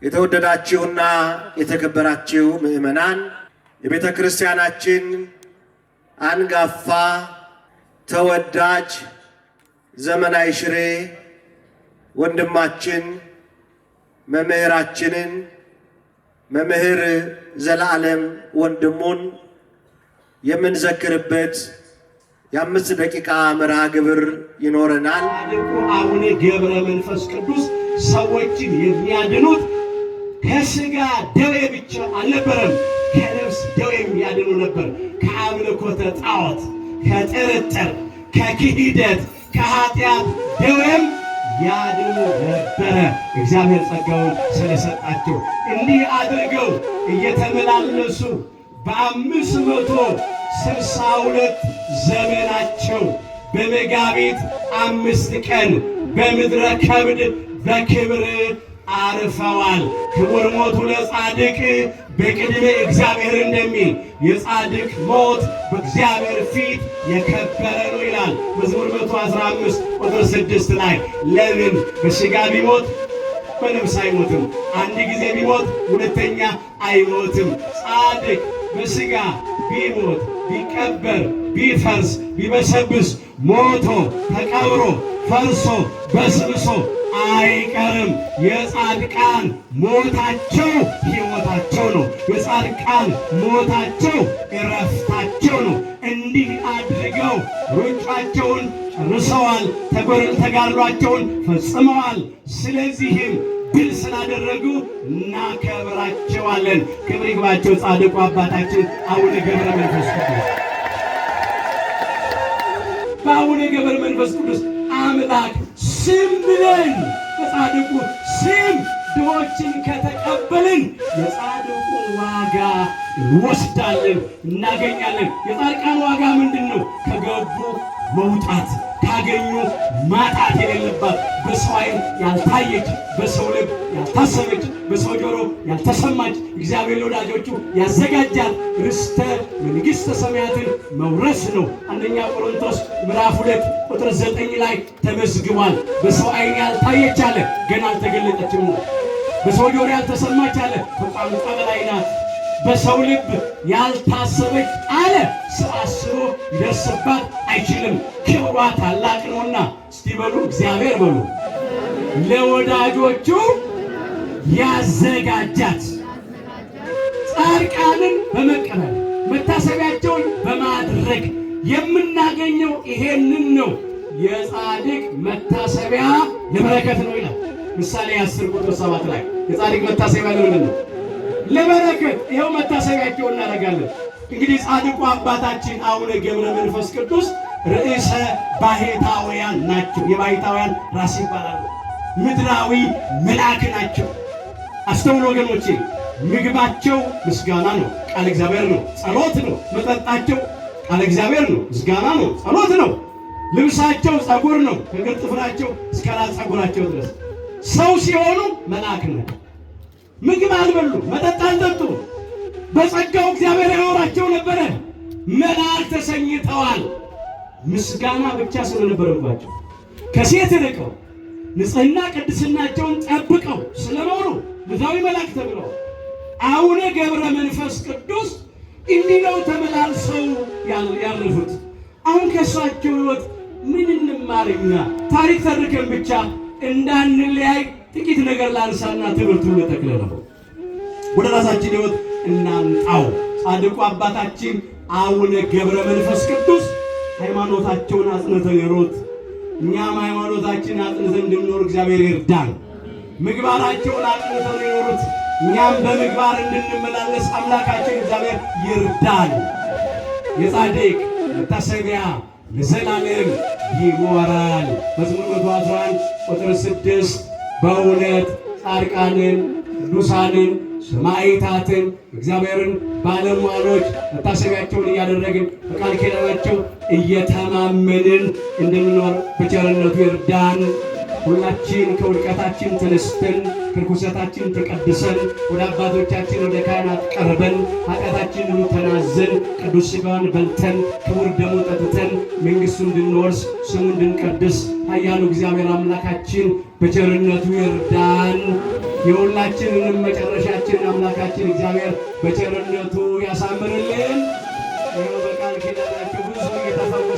የተወደዳችሁና የተከበራችሁ ምእመናን የቤተ ክርስቲያናችን አንጋፋ ተወዳጅ ዘመናዊ ሽሬ ወንድማችን መምህራችንን መምህር ዘላለም ወንድሙን የምንዘክርበት የ5 ደቂቃ መርሃ ግብር ይኖረናል። አቡነ ገብረ መንፈስ ቅዱስ ሰዎችን የሚያድኑት ከሥጋ ደዌ ብቻ አልነበረም፣ ከነፍስ ደዌ የሚያድኑ ነበር። ከአምልኮተ ጣዖት፣ ከጥርጥር፣ ከክህደት፣ ከኃጢአት ደዌም ያድኑ ነበረ። እግዚአብሔር ጸጋውን ስለሰጣቸው እንዲህ አድርገው እየተመላለሱ በ562 ዘመናቸው በመጋቢት 5 ቀን በምድረ ከብድ በክብር አርፈዋል። ክቡር ሞቱ ለጻድቅ በቅድመ እግዚአብሔር እንደሚል የጻድቅ ሞት በእግዚአብሔር ፊት የከበረ ነው ይላል መዝሙር 115 ቁጥር 6 ላይ። ለምን በሥጋ ቢሞት በነፍስ አይሞትም? አንድ ጊዜ ቢሞት ሁለተኛ አይሞትም። ጻድቅ በሥጋ ቢሞት ቢቀበር ቢፈርስ ቢበሰብስ ሞቶ ተቀብሮ ፈርሶ በስብሶ አይቀርም። የጻድቃን ሞታቸው ሕይወታቸው ነው። የጻድቃን ሞታቸው እረፍታቸው ነው። እንዲህ አድርገው ሩጫቸውን ጨርሰዋል፣ ተጋድሏቸውን ፈጽመዋል። ስለዚህም ድል ስላደረጉ እናከብራቸዋለን። ክብር ይግባቸው ጻድቁ አባታችን አቡነ ገብረ መንፈስ ቅዱስ። በአቡነ ገብረ መንፈስ ቅዱስ አምላክ ስም ብለን በጻድቁ ስም ድሆችን ከተቀበልን የጻድቁ ዋጋ እንወስዳለን፣ እናገኛለን። የጻድቃን ዋጋ ምንድን ነው? ከገቡ መውጣት፣ ካገኙ ማጣት የሌለባት፣ በሰው ዓይን ያልታየች፣ በሰው ልብ ያልታሰበች፣ በሰው ጆሮ ያልተሰማች እግዚአብሔር ለወዳጆቹ ያዘጋጃት ርስተ መንግሥተ ሰማያትን መውረስ ነው። አንደኛ ቆሮንቶስ ምዕራፍ 2 ቁጥር 9 ላይ ተመዝግቧል። በሰው ዓይን ያልታየች አለ፣ ገና አልተገለጠችም። በሰው ጆሮ ያልተሰማች አለ፣ ከቋንቋ በላይ ናት። በሰው ልብ ያልታሰበች አለ፣ ሰው አስቦ ሊደርስባት አይችልም። ክብሯ ታላቅ ነውና እስቲ በሉ እግዚአብሔር በሉ። ለወዳጆቹ ያዘጋጃት ጻድቃንን በመቀበል መታሰቢያቸውን በማድረግ የምናገኘው ይሄንን ነው። የጻድቅ መታሰቢያ ለበረከት ነው ይላል ምሳሌ 10 ቁጥር 7 ላይ። የጻድቅ መታሰቢያ ለምንድን ነው? ለበረከት። ይኸው መታሰቢያቸውን እናደርጋለን። እንግዲህ ጻድቁ አባታችን አቡነ ገብረ መንፈስ ቅዱስ ርዕሰ ባሕታውያን ናቸው። የባሕታውያን ራስ ይባላሉ። ምድራዊ መልአክ ናቸው። አስተውሉ ወገኖቼ፣ ምግባቸው ምስጋና ነው፣ ቃል እግዚአብሔር ነው፣ ጸሎት ነው። መጠጣቸው ቃል እግዚአብሔር ነው፣ ምስጋና ነው፣ ጸሎት ነው። ልብሳቸው ጸጉር ነው፣ ከእግር ጥፍራቸው እስከ ራስ ጸጉራቸው ድረስ። ሰው ሲሆኑ መልአክ ነው። ምግብ አልበሉ፣ መጠጥ አልጠጡ። በጸጋው እግዚአብሔር ያኖራቸው ነበረ። መልአክ ተሰኝተዋል። ምስጋና ብቻ ስለነበረባቸው ከሴት ርቀው ንጽሕና ቅድስናቸውን ጠብቀው ስለኖሩ ምድራዊ መልአክ ተብለዋል። አቡነ ገብረ መንፈስ ቅዱስ እንዲህ ነው ተመላልሰው ያለፉት። አሁን ከእሳቸው ሕይወት ምን እንማርኛ? ታሪክ ተርከን ብቻ እንዳንለያይ ጥቂት ነገር ላንሳና ትምህርቱን ለጠቅለለው ወደ ራሳችን ሕይወት እናምጣው። ጻድቁ አባታችን አቡነ ገብረ መንፈስ ቅዱስ ሃይማኖታቸውን አጽንተው የኖሩት፣ እኛም ሃይማኖታችንን አጽንተን እንድንኖር እግዚአብሔር ይርዳን። ምግባራቸውን አጽንተው የኖሩት፣ እኛም በምግባር እንድንመላለስ አምላካችን እግዚአብሔር ይርዳን። የጻድቅ መታሰቢያ ለዘላለም ይኖራል። መዝሙር 111 ቁጥር 6 በእውነት ጻድቃንን ቅዱሳንን ሰማዕታትን እግዚአብሔርን ባለሟሎች መታሰቢያቸውን እያደረግን በቃል ኪዳናቸው እየተማመንን እንድንኖር በቸርነቱ ይርዳን። ሁላችን ከውድቀታችን ተነስተን ከርኩሰታችን ተቀድሰን ወደ አባቶቻችን ወደ ካህናት ቀርበን ኃጢአታችንን ተናዘን ቅዱስ ሥጋውን በልተን ክቡር ደሙን ጠጥተን መንግሥቱን እንድንወርስ ስሙን እንድንቀድስ ኃያሉ እግዚአብሔር አምላካችን በቸርነቱ ይርዳን። የሁላችንንም መጨረሻችን አምላካችን እግዚአብሔር በቸርነቱ ያሳምርልን። ይኸው በቃል ኪዳናችሁ ብዙ እየተፈወሰ